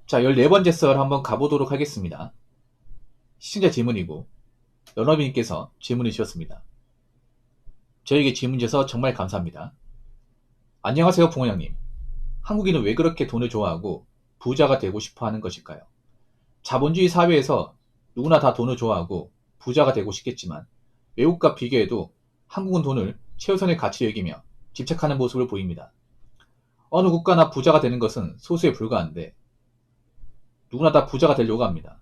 자, 14번째 썰 한번 가보도록 하겠습니다. 시청자 질문이고 연어빈님께서 질문을 주셨습니다. 저에게 질문 주셔서 정말 감사합니다. 안녕하세요 붕어형님. 한국인은 왜 그렇게 돈을 좋아하고 부자가 되고 싶어 하는 것일까요? 자본주의 사회에서 누구나 다 돈을 좋아하고 부자가 되고 싶겠지만 외국과 비교해도 한국은 돈을 최우선의 가치로 여기며 집착하는 모습을 보입니다. 어느 국가나 부자가 되는 것은 소수에 불과한데 누구나 다 부자가 되려고 합니다.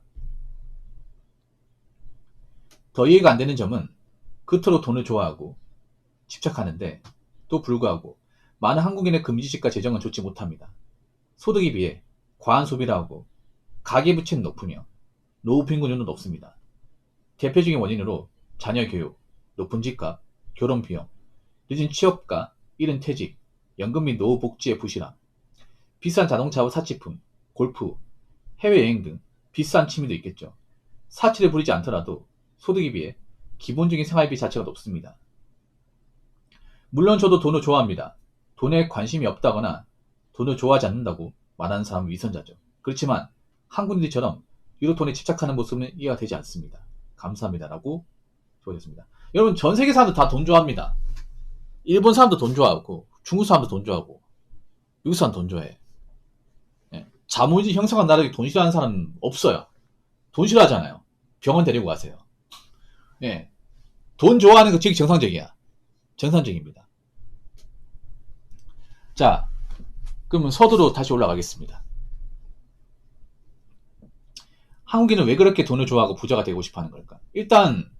더 이해가 안 되는 점은 그토록 돈을 좋아하고 집착하는데 또 불구하고 많은 한국인의 금지식과 재정은 좋지 못합니다. 소득에 비해 과한 소비를 하고 가계부채는 높으며 노후 빈곤율은 높습니다. 대표적인 원인으로 자녀 교육, 높은 집값, 결혼 비용, 늦은 취업과 이른 퇴직, 연금 및 노후 복지의 부실함, 비싼 자동차와 사치품, 골프, 해외여행 등 비싼 취미도 있겠죠. 사치를 부리지 않더라도 소득에 비해 기본적인 생활비 자체가 높습니다. 물론 저도 돈을 좋아합니다. 돈에 관심이 없다거나 돈을 좋아하지 않는다고 말하는 사람은 위선자죠. 그렇지만 한국인들처럼 유독 돈에 집착하는 모습은 이해가 되지 않습니다. 감사합니다. 라고 적어줬습니다. 여러분 전 세계 사람들 다 돈 좋아합니다. 일본 사람도 돈 좋아하고 중국 사람도 돈 좋아하고 미국 사람 돈 좋아해. 자본주의 형성한 나라에 돈 싫어하는 사람은 없어요. 돈 싫어하잖아요. 병원 데리고 가세요. 예. 돈 좋아하는 거 되게 정상적이야. 정상적입니다. 자, 그러면 서두로 다시 올라가겠습니다. 한국인은 왜 그렇게 돈을 좋아하고 부자가 되고 싶어 하는 걸까? 일단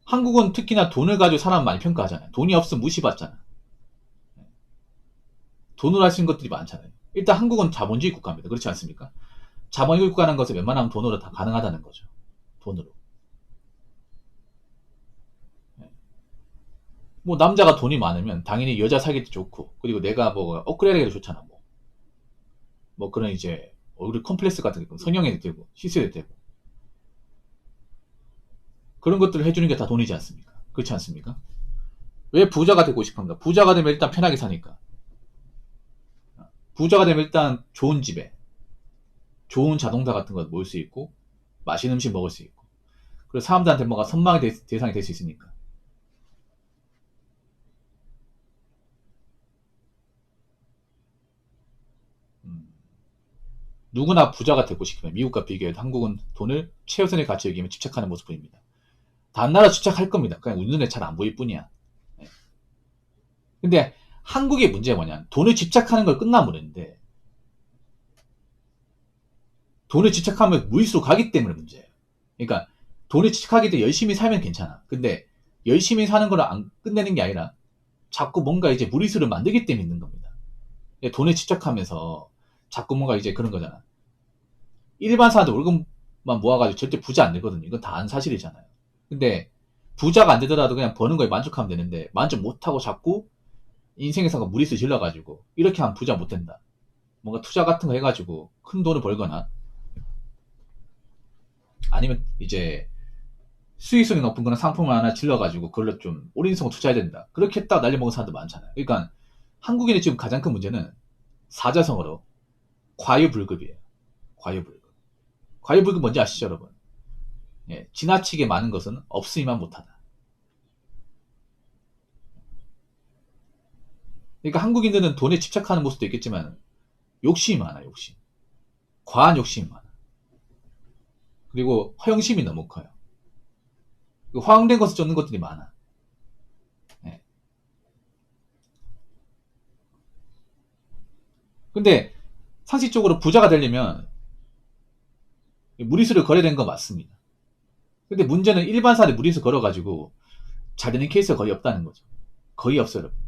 한국은 특히나 돈을 가지고 사람 많이 평가하잖아요. 돈이 없으면 무시받잖아. 돈으로 할 수 있는 것들이 많잖아요. 일단 한국은 자본주의 국가입니다. 그렇지 않습니까? 자본주의 국가라는 것은 웬만하면 돈으로 다 가능하다는 거죠. 돈으로. 뭐 남자가 돈이 많으면 당연히 여자 사귀기도 좋고, 그리고 내가 뭐 업그레이드해도 좋잖아. 뭐 그런 이제 얼굴 컴플렉스 같은 거 성형해도 되고 시술해도 되고 그런 것들을 해주는 게 다 돈이지 않습니까? 그렇지 않습니까? 왜 부자가 되고 싶은가? 부자가 되면 일단 편하게 사니까. 부자가 되면 일단 좋은 집에 좋은 자동차 같은 거 모을 수 있고 맛있는 음식 먹을 수 있고 그리고 사람들한테 뭔가 선망의 대상이 될 수 있으니까. 누구나 부자가 되고 싶으면 미국과 비교해도 한국은 돈을 최우선의 가치 여기며 집착하는 모습 보입니다. 다른 나라 집착할 겁니다. 그냥 우리 눈에 잘 안 보일 뿐이야. 근데 한국의 문제가 뭐냐? 돈을 집착하는 걸 끝나면 모르는데 돈을 집착하면 무리수로 가기 때문에 문제예요. 그러니까 돈을 집착하기 때문에 열심히 살면 괜찮아. 근데 열심히 사는 걸 안 끝내는 게 아니라 자꾸 뭔가 이제 무리수를 만들기 때문에 있는 겁니다. 돈에 집착하면서 자꾸 뭔가 이제 그런 거잖아. 일반 사람들 월급만 모아가지고 절대 부자 안 되거든요. 이건 다 아는 사실이잖아요. 근데 부자가 안 되더라도 그냥 버는 거에 만족하면 되는데 만족 못하고 자꾸 인생에서 무리수 질러가지고 이렇게 하면 부자 못 된다. 뭔가 투자 같은 거 해가지고 큰 돈을 벌거나 아니면 이제 수익성이 높은 그런 상품을 하나 질러가지고 그걸로 좀 올인성을 투자해야 된다. 그렇게 했다가 날려 먹은 사람도 많잖아요. 그러니까 한국인의 지금 가장 큰 문제는 사자성어로 과유불급이에요. 과유불급. 과유불급 뭔지 아시죠, 여러분? 예, 지나치게 많은 것은 없으니만 못하다. 그러니까 한국인들은 돈에 집착하는 모습도 있겠지만 욕심이 많아, 욕심. 과한 욕심이 많아. 그리고 허영심이 너무 커요. 허황된 것을 쫓는 것들이 많아. 예. 근데 상식적으로 부자가 되려면 무리수를 걸어야 되는 건 맞습니다. 근데 문제는 일반 사람이 무리수 걸어가지고 잘 되는 케이스가 거의 없다는 거죠. 거의 없어요, 여러분.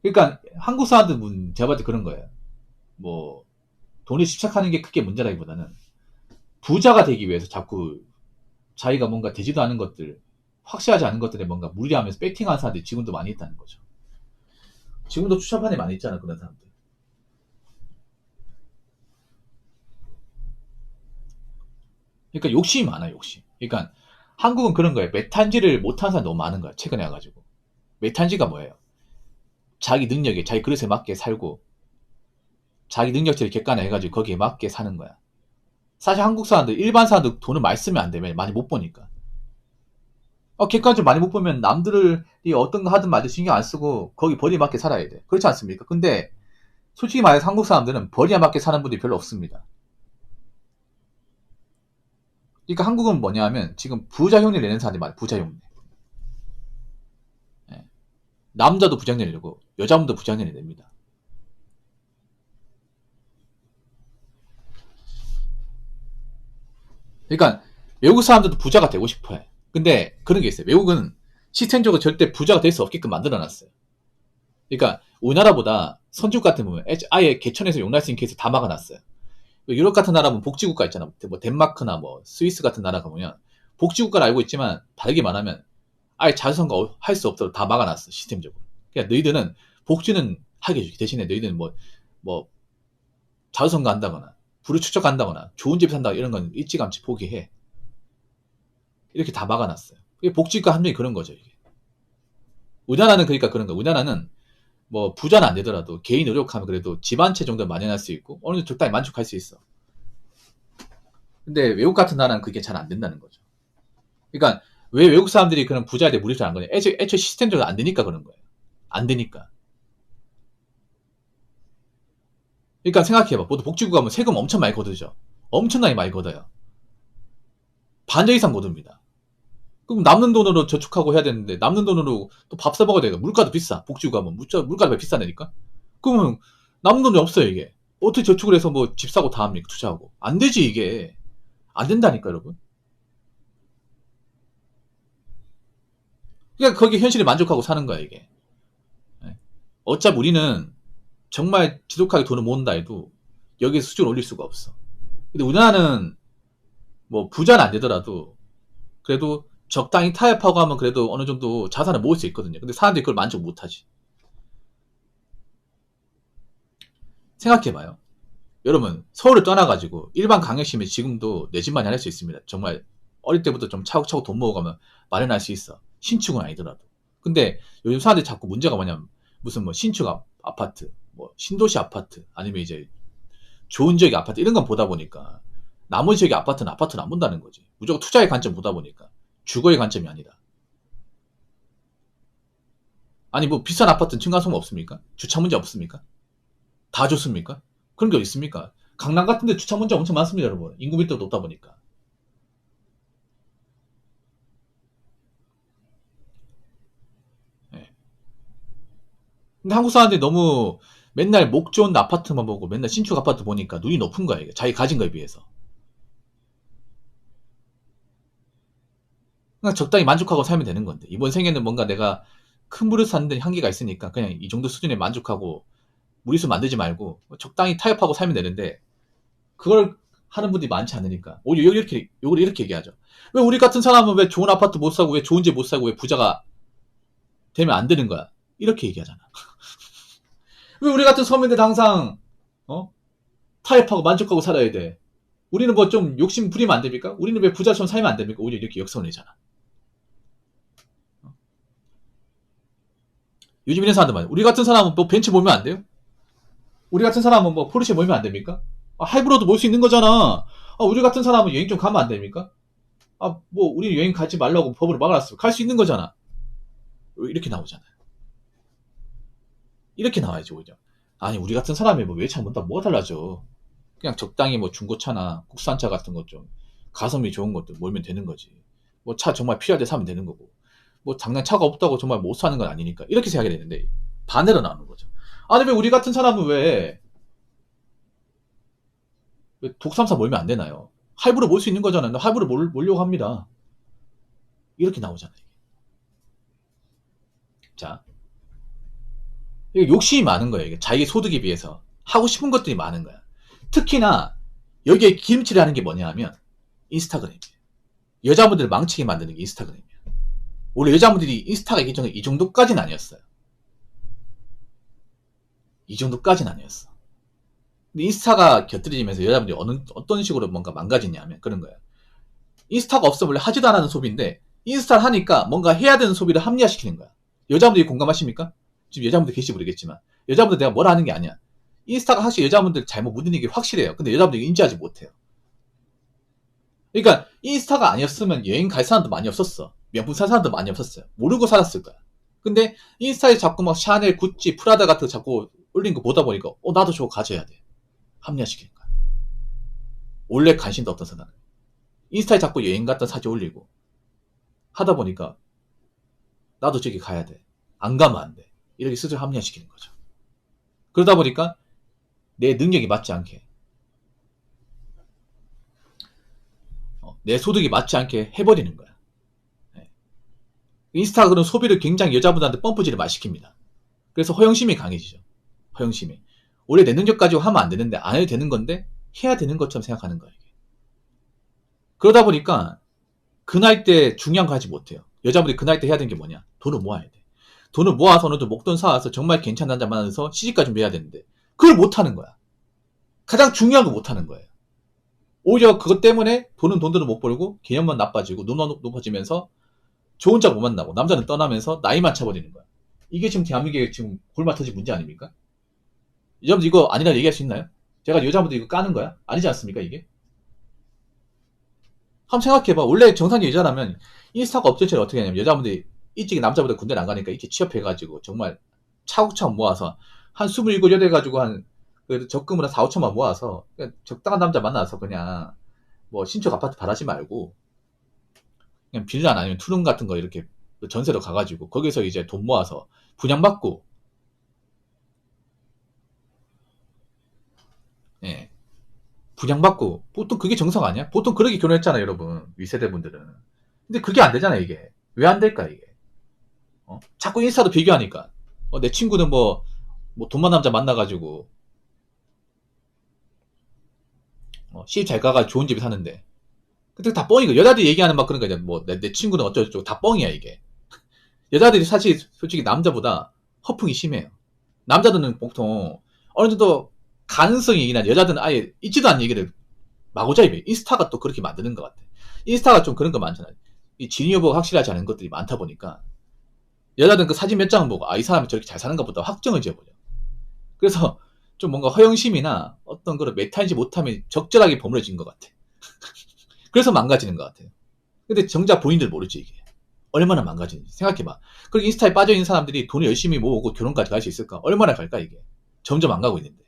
그러니까 한국 사람들은 제가 봤을 때 그런 거예요. 뭐 돈에 집착하는 게 크게 문제라기보다는 부자가 되기 위해서 자꾸 자기가 뭔가 되지도 않은 것들, 확실하지 않은 것들에 뭔가 무리하면서 배팅하는 사람들이 지금도 많이 있다는 거죠. 지금도 추천판에 많이 있잖아, 그런 사람들. 그러니까 욕심이 많아요, 욕심. 그러니까 한국은 그런 거예요. 메탄지를 못하는 사람 너무 많은 거야, 최근에 와가지고. 메탄지가 뭐예요? 자기 능력에, 자기 그릇에 맞게 살고, 자기 능력치를 객관화해가지고 거기에 맞게 사는 거야. 사실 한국 사람들, 일반 사람들 돈을 많이 쓰면 안 돼. 많이 못 버니까. 객관적으로 많이 못 보면 남들이 어떤 거 하든 말든 신경 안 쓰고 거기 벌이에 맞게 살아야 돼. 그렇지 않습니까? 근데 솔직히 말해서 한국 사람들은 벌이에 맞게 사는 분들이 별로 없습니다. 그러니까 한국은 뭐냐면 지금 부자 흉내 내는 사람들이 많아요. 부자 흉내. 예. 남자도 부자 흉내 내고 여자분도 부자 흉내 냅니다. 그러니까 외국 사람들도 부자가 되고 싶어해. 근데 그런 게 있어요. 외국은 시스템적으로 절대 부자가 될 수 없게끔 만들어놨어요. 그러니까 우리나라보다 선진국 같은 보면 아예 개천에서 용날 수 있는 케이스 다 막아놨어요. 유럽 같은 나라 보면 복지국가 있잖아. 뭐 덴마크나 뭐 스위스 같은 나라 가보면 복지국가를 알고 있지만 다르게 말하면 아예 자주선거 할 수 없도록 다 막아놨어. 시스템적으로. 그러니까 너희들은 복지는 하게 해주기 대신에 너희들은 뭐 자주선거 한다거나 부를 축적한다거나 좋은 집 산다 이런 건 일찌감치 포기해. 이렇게 다 막아놨어요. 이게 복지국가 함정이 그런 거죠. 이게. 우리나라는 그러니까 그런 거. 우리나라는 뭐 부자는 안 되더라도 개인 노력하면 그래도 집 한 채 정도 마련할 수 있고 어느 정도 적당히 만족할 수 있어. 근데 외국 같은 나라는 그게 잘 안 된다는 거죠. 그러니까 왜 외국 사람들이 그런 부자에 무리를 안 거냐? 애초에 시스템적으로 안 되니까 그런 거예요. 안 되니까. 그러니까 생각해봐. 모두 복지국 가면 세금 엄청 많이 걷어죠. 엄청나게 많이 걷어요. 반절 이상 걷습니다. 그럼 남는 돈으로 저축하고 해야 되는데 남는 돈으로 또 밥 사 먹어야 되니까 물가도 비싸. 복지국 가면 물가가 비싸다니까. 그러면 남는 돈이 없어요 이게. 어떻게 저축을 해서 뭐 집 사고 다 합니까? 투자하고. 안 되지 이게. 안 된다니까 여러분. 그러니까 거기 현실에 만족하고 사는 거야 이게. 어차피 우리는 정말 지독하게 돈을 모은다 해도 여기에 수준을 올릴 수가 없어. 근데 우리나라는 뭐 부자는 안 되더라도 그래도 적당히 타협하고 하면 그래도 어느 정도 자산을 모을 수 있거든요. 근데 사람들이 그걸 만족 못하지. 생각해봐요. 여러분 서울을 떠나가지고 일반 강역시면 지금도 내 집 마련할 수 있습니다. 정말 어릴 때부터 좀 차곡차곡 돈 모아가면 마련할 수 있어. 신축은 아니더라도. 근데 요즘 사람들이 자꾸 문제가 뭐냐면 무슨 뭐 신축 아파트, 뭐 신도시 아파트, 아니면 이제 좋은 지역의 아파트 이런 건 보다 보니까 나머지 지역의 아파트는 안 본다는 거지. 무조건 투자의 관점 보다 보니까 주거의 관점이 아니다. 아니 뭐 비싼 아파트는 층간소음 없습니까? 주차 문제 없습니까? 다 좋습니까? 그런 게 어디 있습니까? 강남 같은 데 주차 문제 엄청 많습니다, 여러분. 인구 밀도가 높다 보니까. 예. 근데 한국 사람들이 너무 맨날 목 좋은 아파트만 보고 맨날 신축 아파트 보니까 눈이 높은 거야, 이게. 자기 가진 거에 비해서. 그냥 적당히 만족하고 살면 되는 건데. 이번 생에는 뭔가 내가 큰 물을 사는 데 한계가 있으니까 그냥 이 정도 수준에 만족하고 무리수 만들지 말고 적당히 타협하고 살면 되는데 그걸 하는 분들이 많지 않으니까 오히려 요걸 이렇게 얘기하죠. 왜 우리 같은 사람은 왜 좋은 아파트 못 사고 왜 좋은 집 못 사고 왜 부자가 되면 안 되는 거야? 이렇게 얘기하잖아. 왜 우리 같은 서민들 항상 타협하고 만족하고 살아야 돼? 우리는 뭐 좀 욕심 부리면 안 됩니까? 우리는 왜 부자처럼 살면 안 됩니까? 오히려 이렇게 역선을 내잖아. 요즘 이런 사람들 말이야. 우리 같은 사람은 뭐 벤츠 몰면 안 돼요? 우리 같은 사람은 뭐 포르쉐 몰면 안 됩니까? 하이브로도 몰 수 있는 거잖아. 우리 같은 사람은 여행 좀 가면 안 됩니까? 뭐 우리 여행 가지 말라고 법으로 막아놨어. 갈 수 있는 거잖아. 이렇게 나오잖아요. 이렇게 나와야지 오히려. 아니 우리 같은 사람이 뭐 외차 뭔다 뭐가 달라져. 그냥 적당히 뭐 중고차나 국산차 같은 것 좀 가성비 좋은 것도 몰면 되는 거지. 뭐 차 정말 필요할 때 사면 되는 거고. 뭐 당장 차가 없다고 정말 못 사는 건 아니니까 이렇게 생각이 되는데 반대로 나오는 거죠. 아니 왜 우리 같은 사람은 왜 독삼사 몰면 안 되나요? 할부로 몰 수 있는 거잖아요. 할부로 몰려고 합니다. 이렇게 나오잖아요. 자, 이게 욕심이 많은 거예요. 이게 자기 소득에 비해서 하고 싶은 것들이 많은 거야. 특히나 여기에 기름칠을 하는 게 뭐냐 하면 인스타그램이에요. 여자분들을 망치게 만드는 게 인스타그램이에요. 원래 여자분들이 인스타가 있기 전에 이 정도까지는 아니었어요. 이 정도까지는 아니었어. 근데 인스타가 곁들여지면서 여자분들이 어떤 식으로 뭔가 망가지냐면 그런 거예요. 인스타가 없으면 원래 하지도 않는 소비인데 인스타를 하니까 뭔가 해야 되는 소비를 합리화시키는 거야. 여자분들이 공감하십니까? 지금 여자분들 계시 모르겠지만 여자분들 내가 뭘 하는 게 아니야. 인스타가 사실 여자분들 잘못 묻는 게 확실해요. 근데 여자분들이 인지하지 못해요. 그러니까 인스타가 아니었으면 여행 갈 사람도 많이 없었어. 명품 살 사람도 많이 없었어요. 모르고 살았을 거야. 근데 인스타에 자꾸 막 샤넬, 구찌, 프라다 같은 거 자꾸 올린 거 보다 보니까 나도 저거 가져야 돼. 합리화시키는 거야. 원래 관심도 없던 사람은 인스타에 자꾸 여행 갔던 사진 올리고 하다 보니까 나도 저기 가야 돼. 안 가면 안 돼. 이렇게 스스로 합리화시키는 거죠. 그러다 보니까 내 능력이 맞지 않게 내 소득이 맞지 않게 해버리는 거야. 인스타가 그런 소비를 굉장히 여자분들한테 펌프질을 많이 시킵니다. 그래서 허영심이 강해지죠. 허영심이. 원래 내 능력 가지고 하면 안 되는데 안 해도 되는 건데 해야 되는 것처럼 생각하는 거예요. 그러다 보니까 그 나이 때 중요한 거 하지 못해요. 여자분들이 그 나이 때 해야 되는 게 뭐냐? 돈을 모아야 돼. 돈을 모아서 어느 정도 목돈 쌓아서 정말 괜찮은 남자 만나서 시집가 준비해야 되는데 그걸 못하는 거야. 가장 중요한 거 못하는 거예요. 오히려 그것 때문에 돈대로 못 벌고 개념만 나빠지고 눈만 높아지면서 좋은 짝 못 만나고 남자는 떠나면서 나이만 차버리는 거야. 이게 지금 대한민국의 지금 골마 터진 문제 아닙니까? 여자분들 이거 아니라 얘기할 수 있나요? 제가 여자분들 이거 까는 거야? 아니지 않습니까 이게? 한번 생각해봐. 원래 정상적인 여자라면 인스타가 없을 때는 어떻게 하냐면 여자분들이 일찍 남자보다 군대를 안 가니까 이렇게 취업해가지고 정말 차곡차곡 모아서 한 27, 8 해가지고 한 그래도 적금을 한 4, 5천만 모아서 적당한 남자 만나서 그냥 뭐 신축 아파트 바라지 말고 그냥 빌라나 아니면 투룸 같은 거 이렇게 전세로 가가지고 거기서 이제 돈 모아서 분양받고 예 분양받고 보통 그게 정석 아니야? 보통 그렇게 결혼했잖아요 여러분 윗세대 분들은. 근데 그게 안 되잖아 이게. 왜 안 될까 이게? 자꾸 인스타도 비교하니까 내 친구는 뭐 돈만 남자 만나가지고 시집 잘 가가 좋은 집에 사는데 근데 다 뻥이고 여자들이 얘기하는 막 그런 거잖아. 뭐 내 친구는 어쩌고저쩌고 다 뻥이야 이게. 여자들이 사실 솔직히 남자보다 허풍이 심해요. 남자들은 보통 어느 정도 가능성이 있긴 한데 여자들은 아예 있지도 않은 얘기를 마구잡이 인스타가 또 그렇게 만드는 것 같아. 인스타가 좀 그런 거 많잖아요. 이 진위 여부가 확실하지 않은 것들이 많다 보니까 여자들은 그 사진 몇 장 보고 이 사람이 저렇게 잘 사는가 보다 확정을 지어버려. 그래서 좀 뭔가 허영심이나 어떤 그런 메타인지 못함이 적절하게 버무려진 것 같아. 그래서 망가지는 것 같아요. 근데 정작 본인들 모르지 이게. 얼마나 망가지는지 생각해봐. 그리고 인스타에 빠져있는 사람들이 돈을 열심히 모으고 결혼까지 갈 수 있을까? 얼마나 갈까 이게. 점점 안 가고 있는데.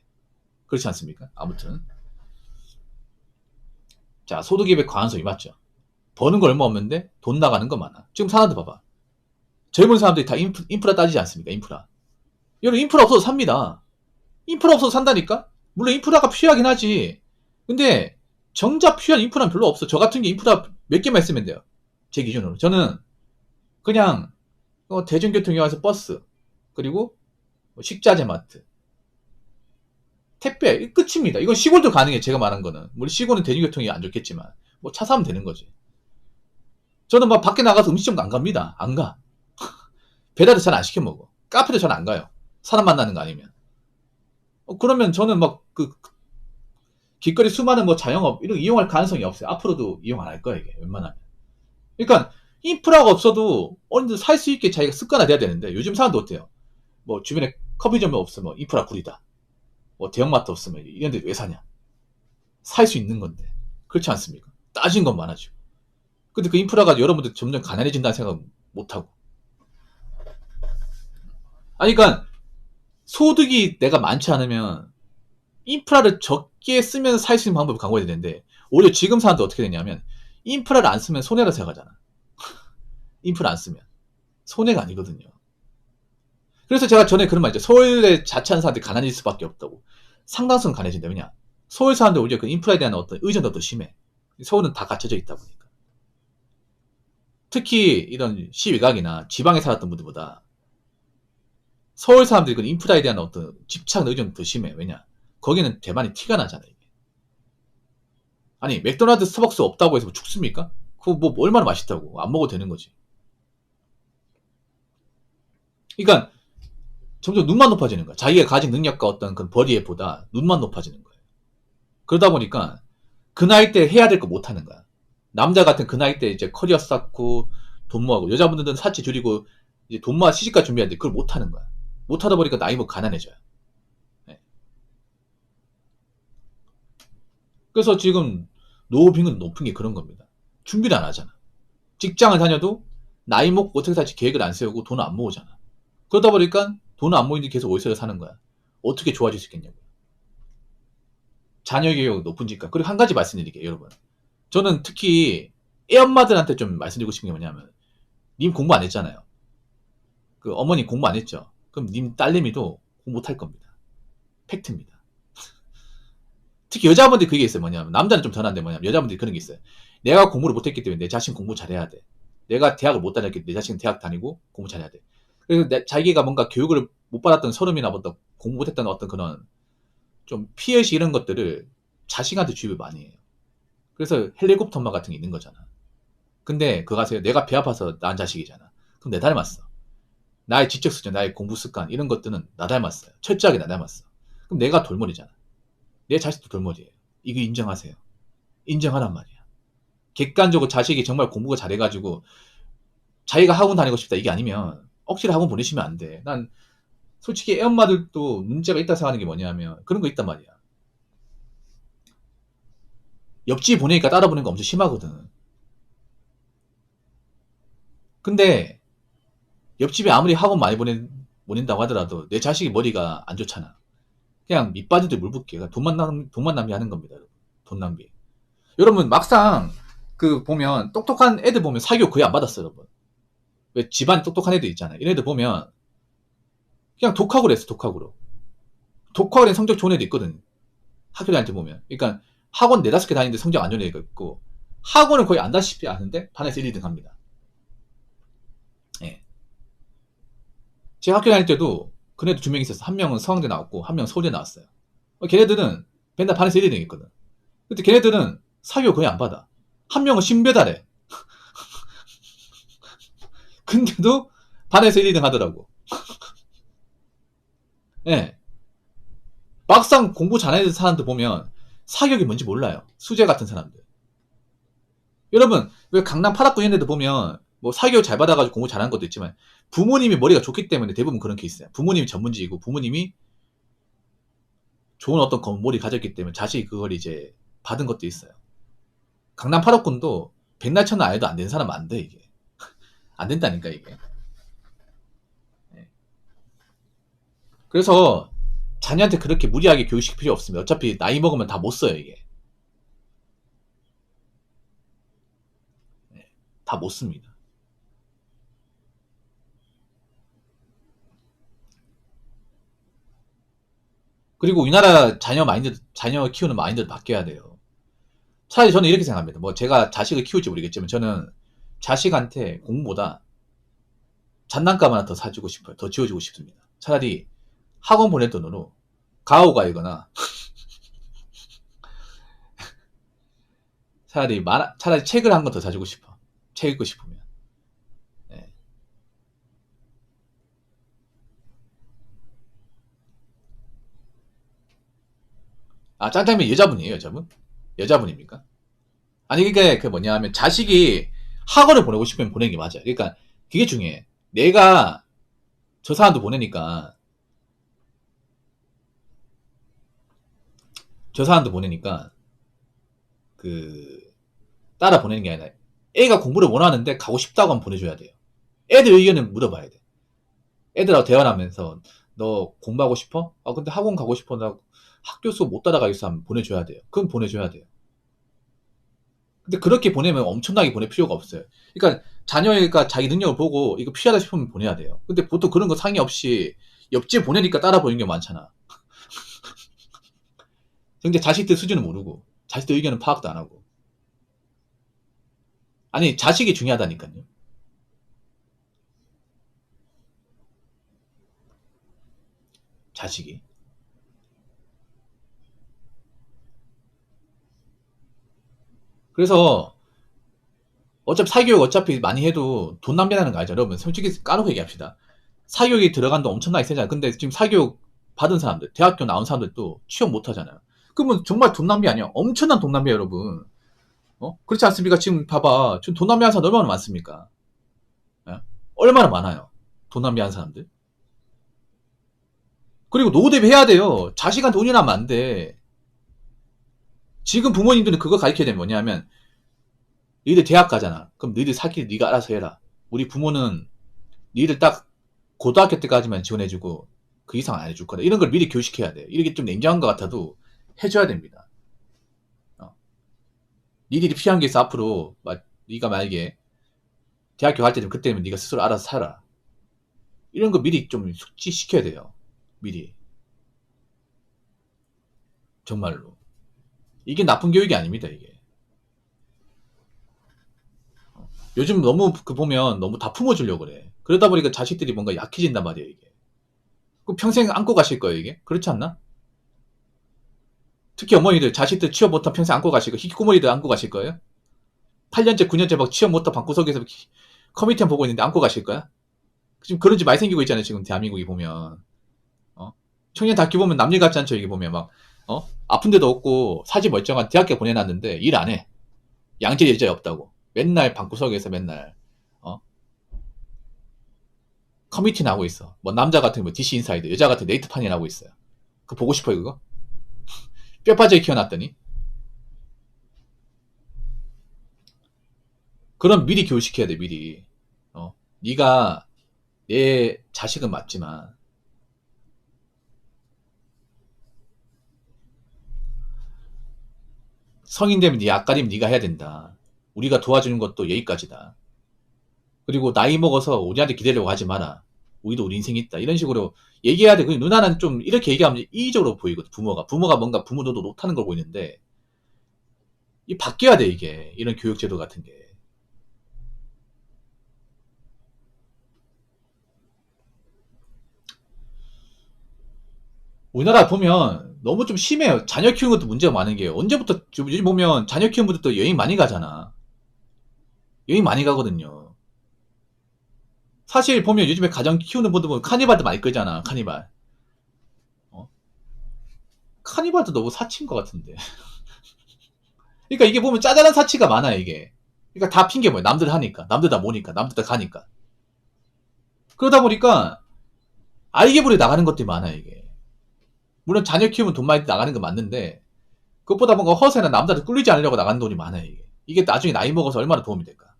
그렇지 않습니까? 아무튼 자 소득입의 과한소비 맞죠? 버는 거 얼마 없는데 돈 나가는 거 많아. 지금 사람들 봐봐. 젊은 사람들이 다 인프라 따지지 않습니까? 인프라. 여러분 인프라 없어도 삽니다. 인프라 없어도 산다니까? 물론 인프라가 필요하긴 하지. 근데 정작 필요한 인프라는 별로 없어. 저 같은 게 인프라 몇 개만 있으면 돼요. 제 기준으로. 저는 그냥 대중교통 이용해서 버스 그리고 식자재 마트 택배 끝입니다. 이건 시골도 가능해. 제가 말한 거는 물론 시골은 대중교통이 안 좋겠지만 뭐 차 사면 되는 거지. 저는 막 밖에 나가서 음식점도 안 갑니다. 안 가. 배달도 잘 안 시켜 먹어. 카페도 잘 안 가요. 사람 만나는 거 아니면. 그러면 저는 막 길거리 수많은 뭐 자영업 이런 거 이용할 가능성이 없어요. 앞으로도 이용 안 할 거야 이게 웬만하면. 그러니까 인프라가 없어도 어느든 살 수 있게 자기가 습관화돼야 되는데 요즘 사람도 어때요? 뭐 주변에 커피점이 없으면 인프라 구리다. 뭐 대형마트 없으면 이런 데 왜 사냐? 살 수 있는 건데. 그렇지 않습니까? 따진 건 많아지고. 근데 그 인프라가 여러분들 점점 가난해진다는 생각 못하고. 아니 그러니까 소득이 내가 많지 않으면 인프라를 적게 쓰면서 살 수 있는 방법을 강구해야 되는데 오히려 지금 사람들 어떻게 되냐면 인프라를 안 쓰면 손해라 생각하잖아. 인프라 안 쓰면 손해가 아니거든요. 그래서 제가 전에 그런 말 있죠. 서울에 자취하는 사람들이 가난해질 수밖에 없다고. 상당수는 가난해진다. 왜냐? 서울 사람들 오히려 그 인프라에 대한 어떤 의존도 더 심해. 서울은 다 갖춰져 있다 보니까. 특히 이런 시외곽이나 지방에 살았던 분들보다 서울 사람들이 그 인프라에 대한 어떤 집착 의존이 더 심해. 왜냐? 거기는 대만이 티가 나잖아. 이게. 아니 맥도날드 스타벅스 없다고 해서 뭐 죽습니까? 그거 뭐 얼마나 맛있다고. 안 먹어도 되는 거지. 그러니까 점점 눈만 높아지는 거야. 자기가 가진 능력과 어떤 그 벌이에 보다 눈만 높아지는 거예요. 그러다 보니까 그 나이 때 해야 될 거 못 하는 거야. 남자 같은 그 나이 때 이제 커리어 쌓고 돈 모으고 여자분들은 사치 줄이고 이제 돈 모아 시집갈 준비하는데 그걸 못 하는 거야. 못 하다 보니까 나이 먹 가난해져요. 네. 그래서 지금 노후 빈곤 높은 게 그런 겁니다. 준비를 안 하잖아. 직장을 다녀도 나이 먹고 어떻게 살지 계획을 안 세우고 돈을 안 모으잖아. 그러다 보니까 돈을 안 모이는데 계속 월세를 사는 거야. 어떻게 좋아질 수 있겠냐고. 자녀 교육 높은 집값. 그리고 한 가지 말씀드릴게요, 여러분. 저는 특히 애엄마들한테 좀 말씀드리고 싶은 게 뭐냐면, 님 공부 안 했잖아요. 그 어머니 공부 안 했죠. 그럼 님 딸내미도 공부 못할 겁니다. 팩트입니다. 특히 여자분들이 그게 있어요. 뭐냐면, 남자는 좀 덜한데 뭐냐면, 여자분들이 그런 게 있어요. 내가 공부를 못했기 때문에 내 자신 공부 잘해야 돼. 내가 대학을 못 다녔기 때문에 내 자신은 대학 다니고 공부 잘해야 돼. 그래서 자기가 뭔가 교육을 못 받았던 서름이나 어떤 공부 못했던 어떤 그런 좀 피해시 이런 것들을 자식한테 주입을 많이 해요. 그래서 헬리콥터 엄마 같은 게 있는 거잖아. 근데 그거 아세요? 내가 배 아파서 낳은 자식이잖아. 그럼 내 닮았어. 나의 지적 수준, 나의 공부 습관 이런 것들은 나 닮았어요. 철저하게 나 닮았어. 그럼 내가 돌머리잖아. 내 자식도 돌머리예요. 이거 인정하세요. 인정하란 말이야. 객관적으로 자식이 정말 공부가 잘해가지고 자기가 학원 다니고 싶다 이게 아니면 억지로 학원 보내시면 안 돼. 난 솔직히 애엄마들도 문제가 있다 생각하는 게 뭐냐면 그런 거 있단 말이야. 옆집 보내니까 따라 보내는 거 엄청 심하거든. 근데 옆집에 아무리 학원 많이 보낸다고 하더라도 내 자식이 머리가 안 좋잖아. 그냥 밑빠지도 물 붓게. 돈만 낭비하는 겁니다. 여러분. 돈 낭비. 여러분 막상 그 보면 똑똑한 애들 보면 사교육 거의 안 받았어요. 여러분. 왜 집안 똑똑한 애들 있잖아요. 이런 애들 보면 그냥 독학으로 했어. 독학으로. 독학으로 한 성적 좋은 애도 있거든. 학교 다닐 때 보면. 그러니까 학원 4-5개 다니는데 성적 안 좋은 애가 있고 학원을 거의 안다시피 아는데 반에서 1, 2등 합니다. 예. 제가 학교 다닐 때도 그네도 2명 있었어. 한 명은 서강대 나왔고 한 명은 서울대 나왔어요. 걔네들은 맨날 반에서 1, 2등 있거든. 근데 걔네들은 사교 거의 안 받아. 한 명은 신배달해. 근데도 반에서 1, 2등 하더라고. 예. 막상 공부 잘하는 사람들 보면 사교육이 뭔지 몰라요. 수재 같은 사람들. 여러분, 왜 강남 8학구 이런 데도 보면 뭐 사교육 잘 받아가지고 공부 잘하는 것도 있지만 부모님이 머리가 좋기 때문에 대부분 그런 케이스예요. 부모님이 전문직이고 부모님이 좋은 어떤 건물이 가졌기 때문에 자식이 그걸 이제 받은 것도 있어요. 강남 8학군도 백날 천날 안 해도 안 되는 사람 안 돼, 이게. 안 된다니까, 이게. 그래서 자녀한테 그렇게 무리하게 교육시킬 필요 없습니다. 어차피 나이 먹으면 다 못 써요, 이게. 다 못 씁니다. 그리고 우리나라 자녀 키우는 마인드도 바뀌어야 돼요. 차라리 저는 이렇게 생각합니다. 뭐 제가 자식을 키울지 모르겠지만 저는 자식한테 공부보다 장난감 하나 더 사주고 싶어요. 더 지어주고 싶습니다. 차라리 학원 보낼 돈으로 가오가이거나 차라리 책을 한 권 더 사주고 싶어. 책 읽고 싶으면. 네. 아, 짱짱이 여자분이에요, 여자분? 여자분입니까? 아니, 그게 그 뭐냐 하면 자식이 학원을 보내고 싶으면 보내는 게 맞아요. 그러니까 그게 중요해. 내가 저 사람도 보내니까 저 사람도 보내니까 그 따라 보내는 게 아니라 애가 공부를 원하는데 가고 싶다고 하면 보내줘야 돼요. 애들 의견은 물어봐야 돼. 애들하고 대화를 하면서 너 공부하고 싶어? 아 근데 학원 가고 싶어. 나 학교 수업 못 따라가겠어 하면 보내줘야 돼요. 그럼 보내줘야 돼요. 근데 그렇게 보내면 엄청나게 보낼 필요가 없어요. 그러니까 자녀가 자기 능력을 보고 이거 필요하다 싶으면 보내야 돼요. 근데 보통 그런 거 상의 없이 옆집 보내니까 따라 보이는 게 많잖아. 근데 자식들 수준은 모르고 자식들 의견은 파악도 안 하고. 아니 자식이 중요하다니까요. 자식이. 그래서 어차피 사교육 어차피 많이 해도 돈 낭비하는 거 알죠? 여러분 솔직히 까놓고 얘기합시다. 사교육이 들어간다 엄청나게 세잖아요. 근데 지금 사교육 받은 사람들, 대학교 나온 사람들도 취업 못 하잖아요. 그러면 정말 돈 낭비 아니야? 엄청난 돈 낭비야, 여러분. 그렇지 않습니까? 지금 봐봐. 지금 돈 낭비하는 사람 얼마나 많습니까? 예? 얼마나 많아요. 돈 낭비하는 사람들. 그리고 노후 대비 해야 돼요. 자식한테 운연하면 안 돼. 지금 부모님들은 그거 가르쳐야 되면 뭐냐면, 너희들 대학 가잖아. 그럼 너희들 사기 네가 알아서 해라. 우리 부모는 너희들 딱 고등학교 때까지만 지원해주고 그 이상 안 해줄 거다. 이런 걸 미리 교육시켜야 돼. 이렇게 좀 냉정한 것 같아도 해줘야 됩니다. 니들이 필요한 게 있어. 앞으로 네가 만약에 대학교 갈 때 되면 그때면 네가 스스로 알아서 살아. 이런 거 미리 좀 숙지시켜야 돼요. 미리. 정말로. 이게 나쁜 교육이 아닙니다. 이게. 요즘 너무 보면 너무 다 품어주려고 그래. 그러다 보니까 자식들이 뭔가 약해진단 말이에요. 이게. 그 평생 안고 가실 거예요. 이게. 그렇지 않나? 특히 어머니들 자식들 취업 못한 평생 안고 가실 거예요. 희귀고머니들 안고 가실 거예요? 8년째 9년째 막 취업 못한 방구석에서 커뮤니티 보고 있는데 안고 가실 거야? 지금 그런 집 많이 생기고 있잖아요. 지금 대한민국이 보면. 청년 다큐 보면 남일 같지 않죠. 이게 보면 막 아픈 데도 없고 사지 멀쩡한 대학교 보내놨는데 일 안 해. 양질 여자에 없다고. 맨날 방구석에서 맨날 커뮤니티 나오고 있어. 뭐 남자 같은 뭐 DC 인사이드, 여자 같은 네이트판이 나오고 있어요. 그거 보고 싶어요 그거? 뼈 빠지게 키워놨더니. 그럼 미리 교육시켜야 돼 미리. 네가 내 자식은 맞지만 성인 되면 네 앞가림 네가 해야 된다. 우리가 도와주는 것도 여기까지다. 그리고 나이 먹어서 우리한테 기대려고 하지 마라. 우리도 우리 인생이 있다. 이런 식으로 얘기해야 돼. 누나는 좀 이렇게 얘기하면 이의적으로 보이거든. 부모가 뭔가 부모도 못하는 걸 보이는데 이 바뀌어야 돼 이게. 이런 교육제도 같은 게. 우리나라 보면 너무 좀 심해요. 자녀 키우는 것도 문제가 많은 게 언제부터 요즘 보면 자녀 키우는 분들 또 여행 많이 가잖아. 여행 많이 가거든요. 사실 보면 요즘에 가정 키우는 분들 보면 카니발도 많이 끌잖아. 카니발. 어? 카니발도 너무 사치인 것 같은데. 그러니까 이게 보면 짜잘한 사치가 많아 이게. 그러니까 다 핑계 뭐야. 남들 하니까, 남들 다 모니까, 남들 다 가니까. 그러다 보니까 알게 모르게 나가는 것들이 많아 이게. 물론 자녀 키우면 돈 많이 나가는 거 맞는데 그것보다 뭔가 허세나 남자들 꿀리지 않으려고 나가는 돈이 많아요 이게. 이게 나중에 나이 먹어서 얼마나 도움이 될까.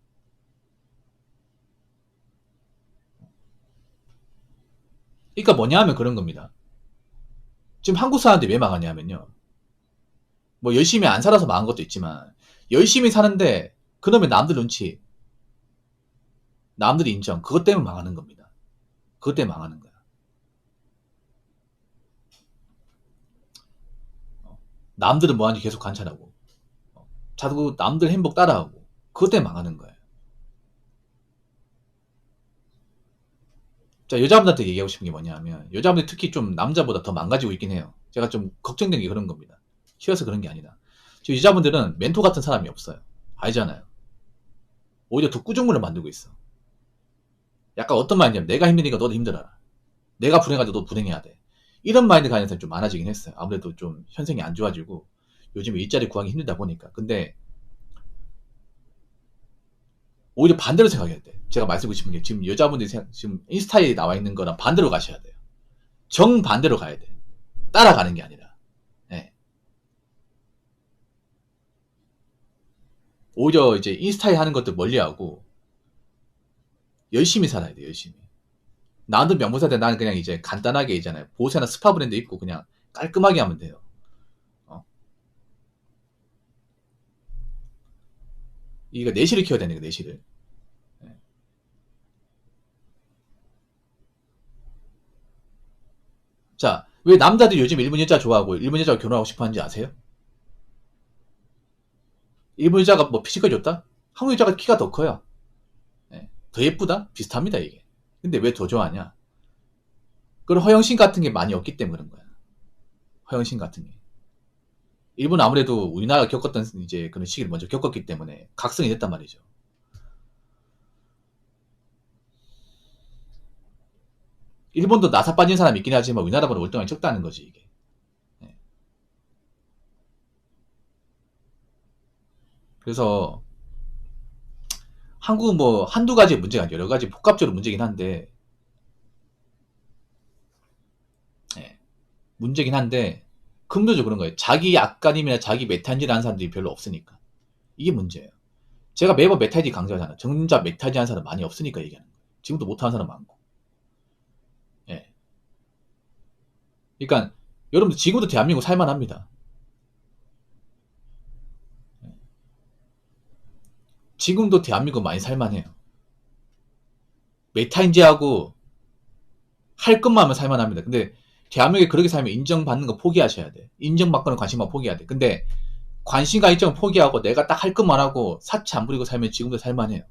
그러니까 뭐냐 하면 그런 겁니다. 지금 한국 사람들이 왜 망하냐면요. 뭐 열심히 안 살아서 망한 것도 있지만 열심히 사는데 그놈의 남들 눈치, 남들 인정 그것 때문에 망하는 겁니다. 그것 때문에 망하는 거야. 남들은 뭐하는지 계속 관찰하고 자꾸 남들 행복 따라하고 그것 때문에 망하는 거예요. 자, 여자분들한테 얘기하고 싶은 게 뭐냐 하면 여자분들이 특히 좀 남자보다 더 망가지고 있긴 해요. 제가 좀 걱정되는 게 그런 겁니다. 쉬워서 그런 게 아니라 저 여자분들은 멘토 같은 사람이 없어요. 알잖아요. 오히려 더 꾸중물을 만들고 있어. 약간 어떤 마인드냐면 내가 힘드니까 너도 힘들어라. 내가 불행하도 너 불행해야 돼. 이런 마인드 가진 사람이 좀 많아지긴 했어요. 아무래도 좀 현생이 안 좋아지고 요즘에 일자리 구하기 힘들다 보니까. 근데 오히려 반대로 생각해야 돼. 제가 말씀드리고 싶은 게 지금 여자분들이 지금 인스타에 나와 있는 거랑 반대로 가셔야 돼요. 정반대로 가야 돼. 따라가는 게 아니라. 네. 오히려 이제 인스타에 하는 것들 멀리하고 열심히 살아야 돼. 열심히. 나도 명문사대 나는 그냥 이제 간단하게 있잖아요. 보세나 스파 브랜드 입고 그냥 깔끔하게 하면 돼요. 어. 이거 내실을 키워야 되는 거 내실을. 네. 자, 왜 남자들이 요즘 일본 여자 좋아하고 일본 여자와 결혼하고 싶어 하는지 아세요? 일본 여자가 뭐 피지컬 좋다? 한국 여자가 키가 더 커요. 네. 더 예쁘다? 비슷합니다 이게. 근데 왜 더 좋아하냐? 그런 허영심 같은 게 많이 없기 때문에 그런 거야. 허영심 같은 게. 일본은 아무래도 우리나라가 겪었던 이제 그런 시기를 먼저 겪었기 때문에 각성이 됐단 말이죠. 일본도 나사 빠진 사람이 있긴 하지만 우리나라보다 월등하게 적다는 거지 이게. 네. 그래서 한국은 뭐 한두 가지 문제가 아니라 여러 가지 복합적으로 문제긴 한데 네. 문제긴 한데 금도죠 그런 거예요. 자기 약간이나 자기 메타인지를 하는 사람들이 별로 없으니까. 이게 문제예요. 제가 매번 메타인지 강조하잖아요. 정작 메타인지 하는 사람 많이 없으니까 얘기하는 거예요. 지금도 못하는 사람 많고. 예. 그러니까 여러분들 지금도 대한민국 살만합니다. 지금도 대한민국 많이 살만해요. 메타인지하고 할 것만 하면 살만합니다. 근데 대한민국에 그렇게 살면 인정받는 거 포기하셔야 돼. 인정받고는 관심만 포기해야 돼. 근데 관심과 인정을 포기하고 내가 딱 할 것만 하고 사치 안 부리고 살면 지금도 살만해요.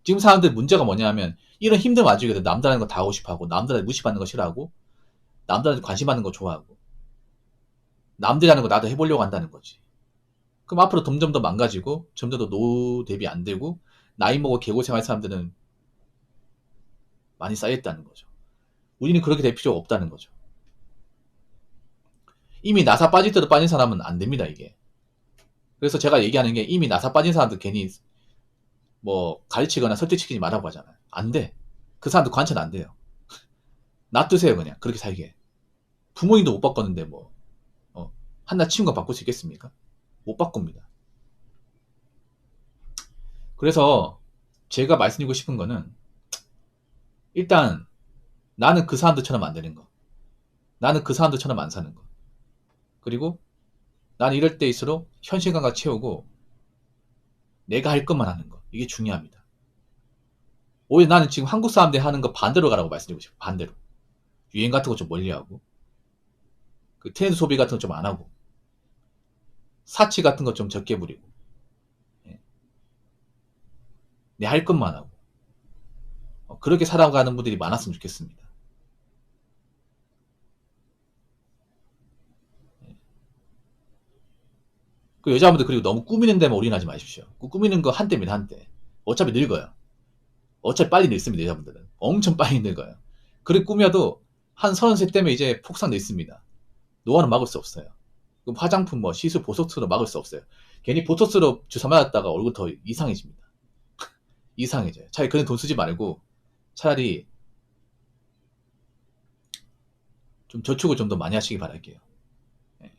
지금 사람들 문제가 뭐냐면 이런 힘든 와중에도 남들하는 거 다 하고 싶어하고 남들한테 무시받는 거 싫어하고 남들한테 관심 받는 거 좋아하고 남들이 하는 거 나도 해보려고 한다는 거지. 그럼 앞으로 점점 더 망가지고 점점 더 노후 대비 안 되고 나이 먹어 개고생할 사람들은 많이 쌓여있다는 거죠. 우리는 그렇게 될 필요가 없다는 거죠. 이미 나사 빠질 때도 빠진 사람은 안 됩니다, 이게. 그래서 제가 얘기하는 게 이미 나사 빠진 사람들 괜히 뭐 가르치거나 설득시키지 말라고 하잖아요. 안 돼. 그 사람들 관찰 안 돼요. 놔두세요, 그냥. 그렇게 살게. 부모님도 못 바꿨는데 뭐 한낱 치운거 바꿀 수 있겠습니까? 못 바꿉니다. 그래서 제가 말씀드리고 싶은 거는 일단 나는 그 사람들처럼 안 되는 거. 나는 그 사람들처럼 안 사는 거. 그리고 나는 이럴 때일수록 현실감각 채우고 내가 할 것만 하는 거. 이게 중요합니다. 오히려 나는 지금 한국 사람들이 하는 거 반대로 가라고 말씀드리고 싶어요. 반대로. 유행 같은 거 좀 멀리하고 그 트렌드 소비 같은 거 좀 안 하고 사치 같은 거 좀 적게 부리고 내 할 것만 하고 그렇게 살아가는 분들이 많았으면 좋겠습니다. 그 여자분들 그리고 너무 꾸미는 데만 올인하지 마십시오. 그 꾸미는 거 한때입니다. 한때. 어차피 늙어요. 어차피 빨리 늙습니다. 여자분들은. 엄청 빨리 늙어요. 그렇게 꾸며도 한 33 때면 이제 폭삭 늙습니다. 노화는 막을 수 없어요. 그럼 화장품 뭐 시술 보톡스로 막을 수 없어요. 괜히 보톡스로 주사 맞았다가 얼굴 더 이상해집니다. 이상해져요. 차라리 그런 돈 쓰지 말고 차라리 좀 저축을 좀 더 많이 하시기 바랄게요. 네.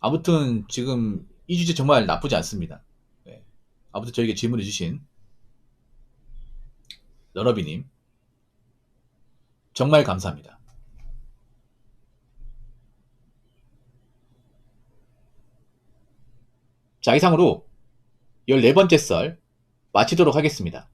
아무튼 지금 이 주제 정말 나쁘지 않습니다. 네. 아무튼 저에게 질문해 주신 러러비님 정말 감사합니다. 자, 이상으로 14번째 썰 마치도록 하겠습니다.